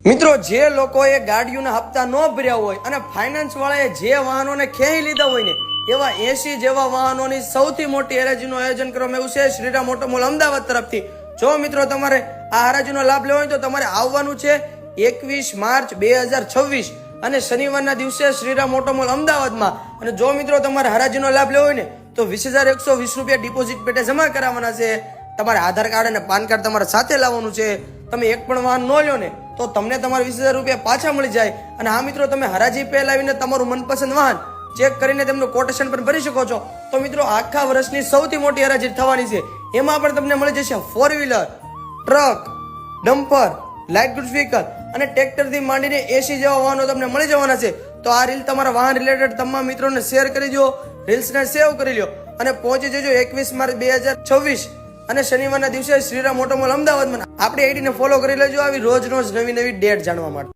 મિત્રો, જે લોકોએ ગાડીઓના હપ્તા ન ભર્યા હોય અને ફાઇનાન્સ વાળાએ જે વાહનોને ખેંચી લીધા હોય ને એવા 80 જેવા વાહનોની સૌથી મોટી હરાજીનું આયોજન કરવામાં આવ્યું છે શ્રીરામ ઓટો મોલ અમદાવાદ તરફથી. જો મિત્રો તમારે આ હરાજીનો લાભ લેવો હોય તો તમારે આવવાનું છે 21 માર્ચ 2026 અને શનિવારના દિવસે શ્રીરામ ઓટો મોલ અમદાવાદમાં. અને જો મિત્રો તમારે હરાજીનો લાભ લેવો હોય ને તો 20,120 રૂપિયા ડિપોઝિટ પેટે જમા કરાવવાના છે. તમારે આધાર કાર્ડ અને પાન કાર્ડ તમારે સાથે લાવવાનું છે. તમે એક પણ વાહન ન લ્યો ને તો તમને તમારા 20,000 રૂપિયા પાછા મળી જાય. અને હા મિત્રો, તમે હરાજી પહેલા આવીને તમારું મનપસંદ વાહન ચેક કરીને તેમનું કોટેશન પણ ભરી શકો છો. તો મિત્રો, આખા વર્ષની સૌથી મોટી હરાજી થવાની છે. એમાં પણ તમને મળી જશે 4 wheeler, truck, dumper, light goods vehicle અને ટ્રેક્ટર થી માંડીને 80 જેવા વાહનો તમને મળી જવાના છે. તો આ રીલ તમારા વાહન રિલેટેડ તમામ મિત્રોને શેર કરી દો, રીલ્સને સેવ કરી લો અને પહોંચી જજો 21 માર્ચ 2026 અને શનિવારના દિવસે શ્રીરામ ઓટો મોલ અમદાવાદમાં. આપણી આઈડીને ફોલો કરી લેજો આવી રોજ નવી ડેટ જાણવા માટે.